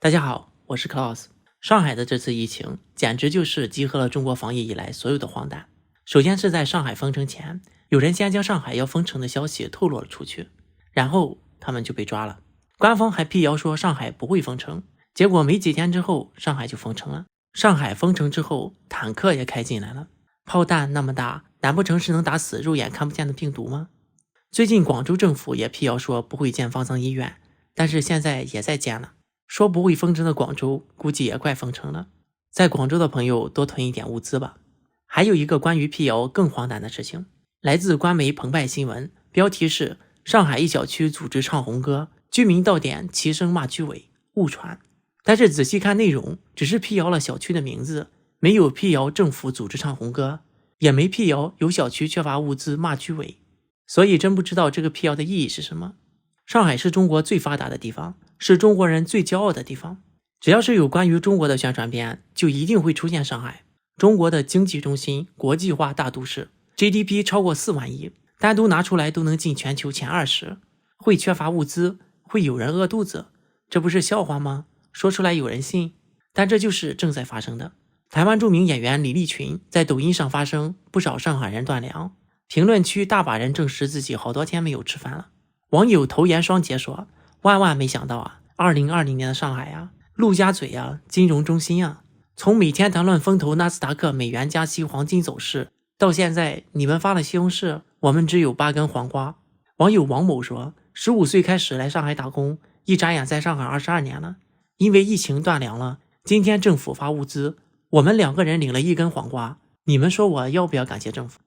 大家好，我是 Klaus。上海的这次疫情简直就是集合了中国防疫以来所有的荒诞。首先是在上海封城前，有人先将上海要封城的消息透露了出去，然后他们就被抓了。官方还辟谣说上海不会封城，结果没几天之后上海就封城了。上海封城之后，坦克也开进来了，炮弹那么大，难不成是能打死肉眼看不见的病毒吗？最近广州政府也辟谣说不会建方舱医院，但是现在也在建了。说不会封城的广州估计也快封城了，在广州的朋友多囤一点物资吧。还有一个关于辟谣更荒诞的事情，来自官媒澎湃新闻，标题是上海一小区组织唱红歌，居民到点齐声骂居委，误传。但是仔细看内容，只是辟谣了小区的名字，没有辟谣政府组织唱红歌，也没辟谣有小区缺乏物资骂居委，所以真不知道这个辟谣的意义是什么。上海是中国最发达的地方，是中国人最骄傲的地方。只要是有关于中国的宣传片，就一定会出现上海。中国的经济中心，国际化大都市， GDP 超过4万亿，单独拿出来都能进全球前20。会缺乏物资，会有人饿肚子，这不是笑话吗？说出来有人信，但这就是正在发生的。台湾著名演员李立群在抖音上发声，不少上海人断粮，评论区大把人证实自己好多天没有吃饭了。网友投言双节说，万万没想到啊，2020年的上海啊，陆家嘴啊，金融中心啊，从每天谈论风投纳斯达克美元加息黄金走势，到现在你们发了西红柿，我们只有8根黄瓜。网友王某说，15岁开始来上海打工，一眨眼在上海22年了，因为疫情断粮了，今天政府发物资，我们2个人领了1根黄瓜，你们说我要不要感谢政府？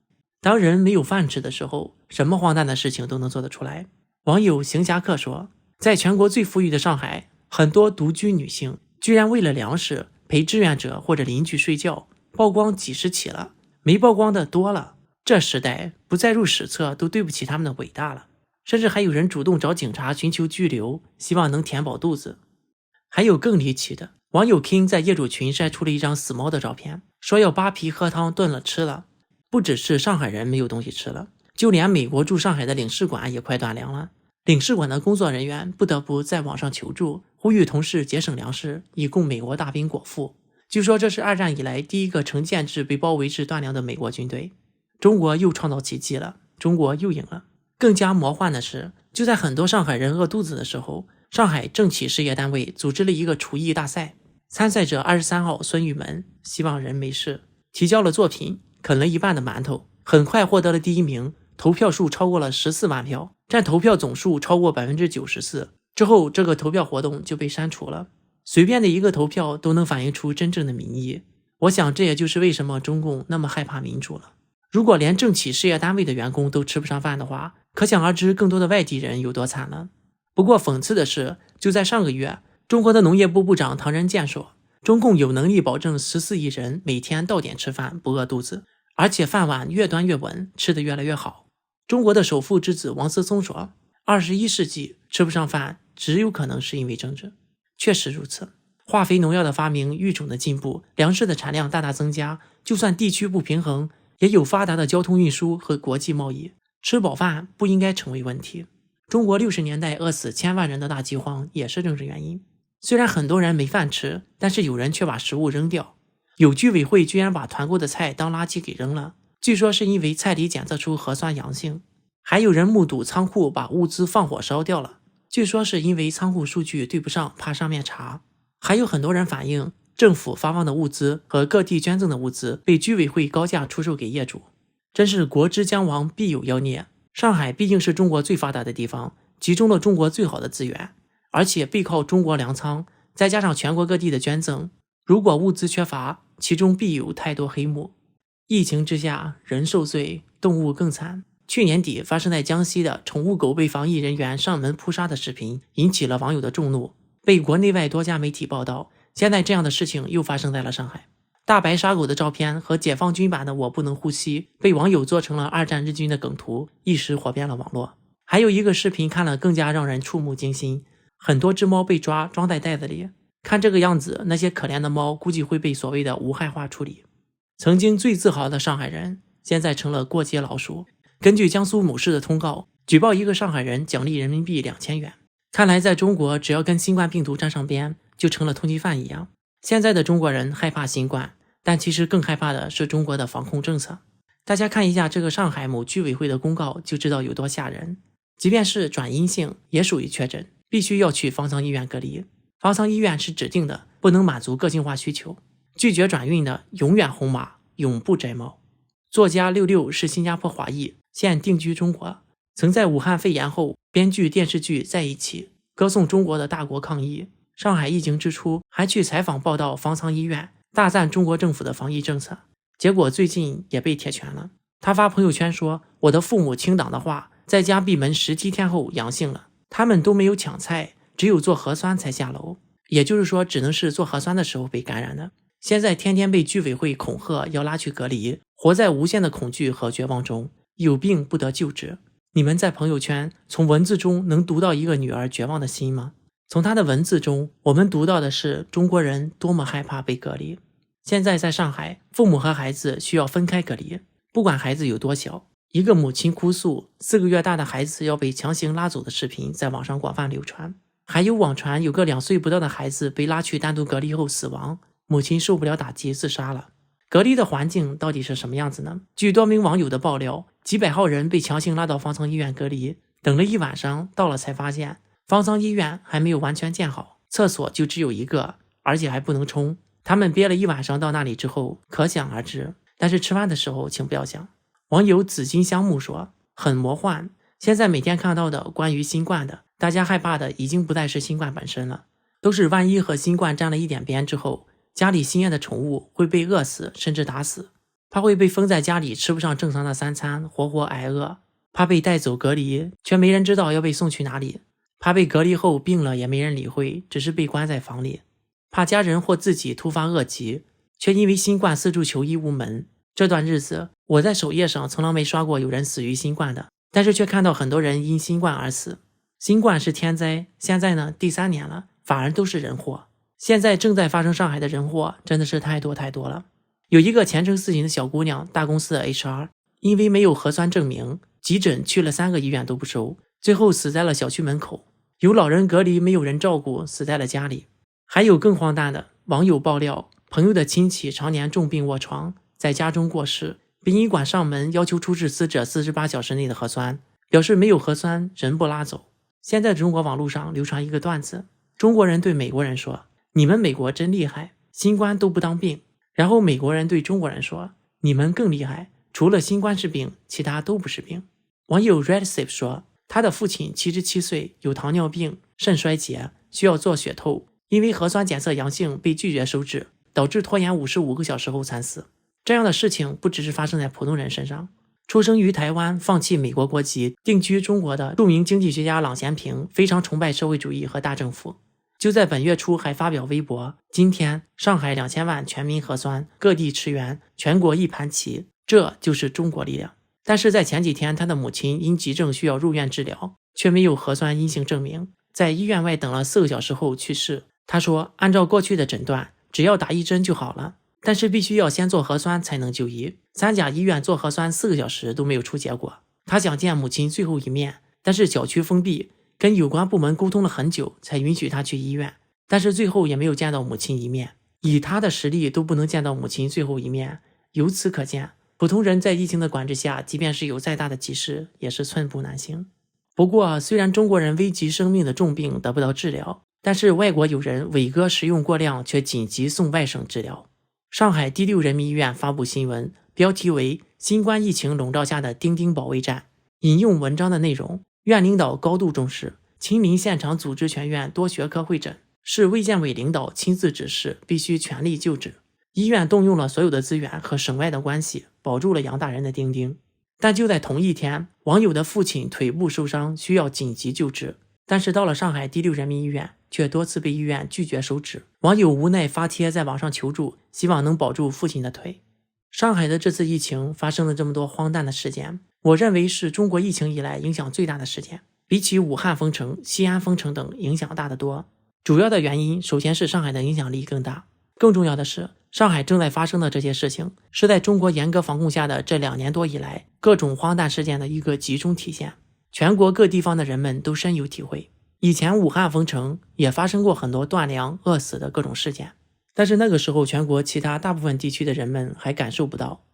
当人没有饭吃的时候，什么荒诞的事情都能做得出来。网友行侠客说，在全国最富裕的上海，很多独居女性居然为了粮食陪志愿者或者邻居睡觉，曝光几十起了，没曝光的多了。这时代不再入史册都对不起他们的伟大了。甚至还有人主动找警察寻求拘留，希望能填饱肚子。还有更离奇的，网友 King 在业主群晒出了一张死猫的照片，说要扒皮喝汤炖了吃了。不只是上海人没有东西吃了，就连美国驻上海的领事馆也快断粮了。领事馆的工作人员不得不在网上求助，呼吁同事节省粮食，以供美国大兵果腹。据说这是2战以来第一个成建制被包围至断粮的美国军队。中国又创造奇迹了，中国又赢了。更加魔幻的是，就在很多上海人饿肚子的时候，上海政企事业单位组织了一个厨艺大赛，参赛者23号孙玉门，希望人没事，提交了作品，啃了一半的馒头，很快获得了第1名，投票数超过了14万票，占投票总数超过 94%。 之后这个投票活动就被删除了。随便的一个投票都能反映出真正的民意，我想这也就是为什么中共那么害怕民主了。如果连政企事业单位的员工都吃不上饭的话，可想而知更多的外地人有多惨了。不过讽刺的是，就在上个月，中国的农业部部长唐仁健说，中共有能力保证14亿人每天到点吃饭不饿肚子，而且饭碗越端越稳，吃得越来越好。中国的首富之子王思聪说，21世纪吃不上饭只有可能是因为政治。确实如此，化肥农药的发明，育种的进步，粮食的产量大大增加，就算地区不平衡，也有发达的交通运输和国际贸易，吃饱饭不应该成为问题。中国60年代饿死1000万人的大饥荒也是政治原因。虽然很多人没饭吃，但是有人却把食物扔掉。有居委会居然把团购的菜当垃圾给扔了，据说是因为菜里检测出核酸阳性。还有人目睹仓库把物资放火烧掉了，据说是因为仓库数据对不上，怕上面查。还有很多人反映，政府发放的物资和各地捐赠的物资被居委会高价出售给业主。真是国之将亡，必有妖孽。上海毕竟是中国最发达的地方，集中了中国最好的资源，而且背靠中国粮仓，再加上全国各地的捐赠，如果物资缺乏，其中必有太多黑幕。疫情之下，人受罪，动物更惨。去年底发生在江西的宠物狗被防疫人员上门扑杀的视频引起了网友的众怒，被国内外多家媒体报道。现在这样的事情又发生在了上海。大白杀狗的照片和解放军版的我不能呼吸被网友做成了2战日军的梗图，一时火遍了网络。还有一个视频看了更加让人触目惊心，很多只猫被装在袋子里，看这个样子，那些可怜的猫估计会被所谓的无害化处理。曾经最自豪的上海人，现在成了过街老鼠。根据江苏某市的通告，举报一个上海人奖励人民币2000元。看来在中国，只要跟新冠病毒沾上边，就成了通缉犯一样。现在的中国人害怕新冠，但其实更害怕的是中国的防控政策。大家看一下这个上海某居委会的公告就知道有多吓人。即便是转阴性也属于确诊，必须要去方舱医院隔离。方舱医院是指定的，不能满足个性化需求。拒绝转运的永远红码，永不摘帽。作家66是新加坡华裔，现定居中国，曾在武汉肺炎后编剧电视剧《在一起》，歌颂中国的大国抗疫。上海疫情之初还去采访报道方舱医院，大赞中国政府的防疫政策，结果最近也被铁拳了。他发朋友圈说，我的父母听党的话，在家闭门17天后阳性了，他们都没有抢菜，只有做核酸才下楼，也就是说只能是做核酸的时候被感染的。现在天天被居委会恐吓要拉去隔离，活在无限的恐惧和绝望中，有病不得救治。你们在朋友圈从文字中能读到一个女儿绝望的心吗？从她的文字中，我们读到的是中国人多么害怕被隔离。现在在上海，父母和孩子需要分开隔离，不管孩子有多小。一个母亲哭诉4个月大的孩子要被强行拉走的视频在网上广泛流传，还有网传有个2岁不到的孩子被拉去单独隔离后死亡，母亲受不了打击自杀了。隔离的环境到底是什么样子呢？据多名网友的爆料，几百号人被强行拉到方舱医院隔离，等了一晚上，到了才发现方舱医院还没有完全建好，厕所就只有一个，而且还不能冲。他们憋了一晚上到那里之后，可想而知。但是吃饭的时候请不要想。网友紫金香木说，很魔幻，现在每天看到的关于新冠的，大家害怕的已经不再是新冠本身了，都是万一和新冠沾了一点边之后，家里心爱的宠物会被饿死甚至打死，怕会被封在家里吃不上正常的3餐，活活挨饿，怕被带走隔离却没人知道要被送去哪里，怕被隔离后病了也没人理会，只是被关在房里，怕家人或自己突发恶疾，却因为新冠四处求医无门。这段日子我在首页上从来没刷过有人死于新冠的，但是却看到很多人因新冠而死。新冠是天灾，现在呢第3年了，反而都是人祸。现在正在发生上海的人祸真的是太多太多了。有一个前程似锦的小姑娘，大公司的 HR， 因为没有核酸证明，急诊去了3个医院都不收，最后死在了小区门口。有老人隔离没有人照顾，死在了家里。还有更荒诞的，网友爆料，朋友的亲戚常年重病卧床，在家中过世，殡仪馆上门要求出示死者48小时内的核酸，表示没有核酸人不拉走。现在中国网络上流传一个段子，中国人对美国人说，你们美国真厉害，新冠都不当病。然后美国人对中国人说，你们更厉害，除了新冠是病，其他都不是病。网友 Redsip 说，他的父亲77岁，有糖尿病、肾衰竭，需要做血透，因为核酸检测阳性被拒绝收治，导致拖延55个小时后惨死。这样的事情不只是发生在普通人身上。出生于台湾，放弃美国国籍，定居中国的著名经济学家郎咸平非常崇拜社会主义和大政府，就在本月初还发表微博，今天上海2000万全民核酸，各地驰援，全国一盘棋，这就是中国力量。但是在前几天，他的母亲因急症需要入院治疗，却没有核酸阴性证明，在医院外等了4个小时后去世。他说，按照过去的诊断，只要打1针就好了，但是必须要先做核酸才能就医。3家医院做核酸4个小时都没有出结果。他想见母亲最后一面，但是小区封闭，跟有关部门沟通了很久才允许他去医院，但是最后也没有见到母亲一面。以他的实力都不能见到母亲最后一面，由此可见，普通人在疫情的管制下，即便是有再大的急事，也是寸步难行。不过虽然中国人危及生命的重病得不到治疗，但是外国有人伟哥食用过量却紧急送外省治疗。上海第6人民医院发布新闻，标题为新冠疫情笼罩下的钉钉保卫战。引用文章的内容，院领导高度重视，亲临现场组织全院多学科会诊，市卫健委领导亲自指示，必须全力救治。医院动用了所有的资源和省外的关系，保住了杨大人的钉钉。但就在同一天，网友的父亲腿部受伤，需要紧急救治，但是到了上海第6人民医院，却多次被医院拒绝收治。网友无奈发帖在网上求助，希望能保住父亲的腿。上海的这次疫情发生了这么多荒诞的事件，我认为是中国疫情以来影响最大的事件，比起武汉封城、西安封城等影响大得多。主要的原因首先是上海的影响力更大，更重要的是上海正在发生的这些事情是在中国严格防控下的这2年多以来各种荒诞事件的一个集中体现，全国各地方的人们都深有体会。以前武汉封城也发生过很多断粮、饿死的各种事件，但是那个时候全国其他大部分地区的人们还感受不到。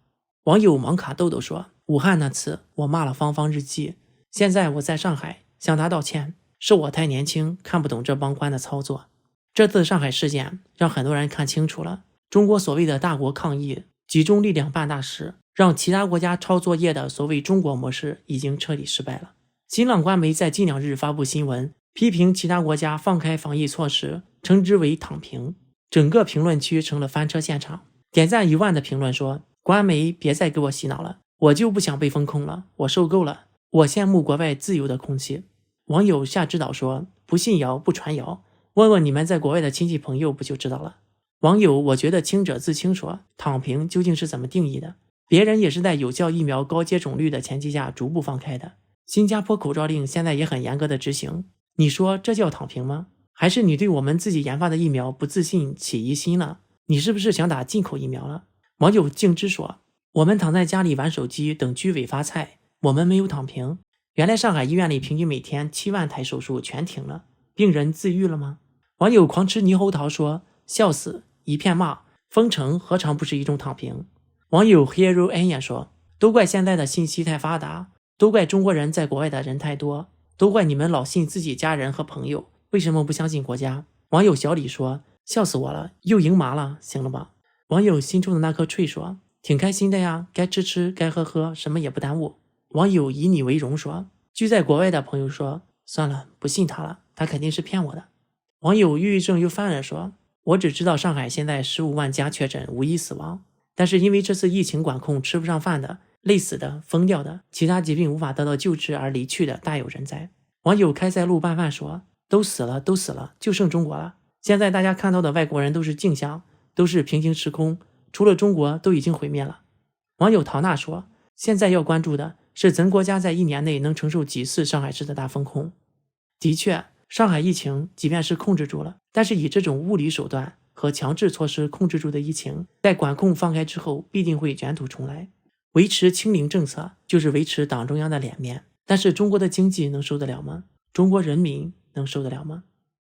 网友芒卡豆豆说，武汉那次我骂了芳芳日记，现在我在上海向他道歉，是我太年轻，看不懂这帮官的操作。这次上海事件让很多人看清楚了，中国所谓的大国抗疫、集中力量办大事，让其他国家抄作业的所谓中国模式已经彻底失败了。新浪官媒在近2日发布新闻，批评其他国家放开防疫措施，称之为躺平。整个评论区成了翻车现场，点赞1万的评论说，官媒别再给我洗脑了，我就不想被封控了，我受够了，我羡慕国外自由的空气。网友夏指导说，不信谣不传谣，问问你们在国外的亲戚朋友不就知道了。网友我觉得清者自清说，躺平究竟是怎么定义的？别人也是在有效疫苗高接种率的前提下逐步放开的。新加坡口罩令现在也很严格的执行，你说这叫躺平吗？还是你对我们自己研发的疫苗不自信起疑心了？你是不是想打进口疫苗了？网友静之说，我们躺在家里玩手机等居委发菜，我们没有躺平。原来上海医院里平均每天7万台手术全停了，病人自愈了吗？网友狂吃猕猴桃说，笑死，一片骂，封城何尝不是一种躺平？网友 Hero N 也说，都怪现在的信息太发达，都怪中国人在国外的人太多，都怪你们老信自己家人和朋友，为什么不相信国家？网友小李说，笑死我了，又赢麻了，行了吧？网友心中的那颗翠说，挺开心的呀，该吃吃该喝喝，什么也不耽误。网友以你为荣说，居在国外的朋友说，算了，不信他了，他肯定是骗我的。网友抑郁症又犯了说，我只知道上海现在15万加确诊，5亿死亡，但是因为这次疫情管控吃不上饭的、累死的、疯掉的、其他疾病无法得到救治而离去的大有人在。网友开塞路拌饭说，都死了，就剩中国了，现在大家看到的外国人都是镜像，都是平行时空，除了中国都已经毁灭了。网友陶娜说，现在要关注的是咱国家在1年内能承受几次上海市的大封控。的确，上海疫情即便是控制住了，但是以这种物理手段和强制措施控制住的疫情，在管控放开之后必定会卷土重来。维持清零政策就是维持党中央的脸面，但是中国的经济能受得了吗？中国人民能受得了吗？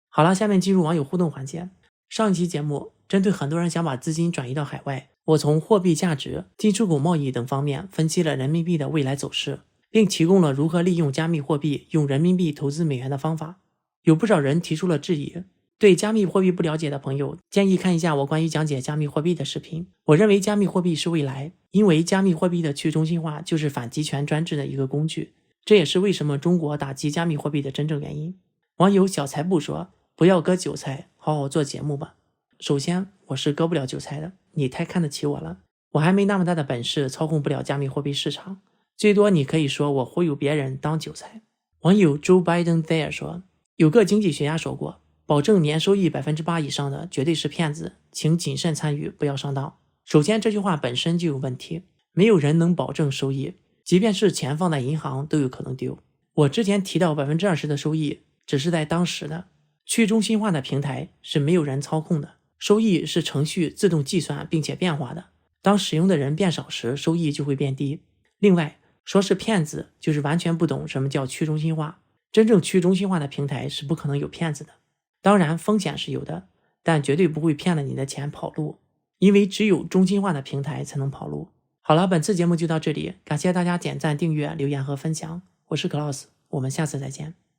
好了，下面进入网友互动环节。上一期节目针对很多人想把资金转移到海外，我从货币价值、进出口贸易等方面分析了人民币的未来走势，并提供了如何利用加密货币用人民币投资美元的方法。有不少人提出了质疑，对加密货币不了解的朋友建议看一下我关于讲解加密货币的视频。我认为加密货币是未来，因为加密货币的去中心化就是反集权专制的一个工具，这也是为什么中国打击加密货币的真正原因。网友小财部说，不要割韭菜，好好做节目吧。首先，我是割不了韭菜的，你太看得起我了，我还没那么大的本事操控不了加密货币市场，最多你可以说我忽悠别人当韭菜。网友 Joe Biden There 说，有个经济学家说过，保证年收益 8% 以上的绝对是骗子，请谨慎参与，不要上当。首先，这句话本身就有问题，没有人能保证收益，即便是钱放在银行都有可能丢。我之前提到 20% 的收益只是在当时的，去中心化的平台是没有人操控的，收益是程序自动计算并且变化的，当使用的人变少时，收益就会变低。另外，说是骗子就是完全不懂什么叫去中心化，真正去中心化的平台是不可能有骗子的。当然风险是有的，但绝对不会骗了你的钱跑路，因为只有中心化的平台才能跑路。好了，本次节目就到这里，感谢大家点赞、订阅、留言和分享，我是 Klaus， 我们下次再见。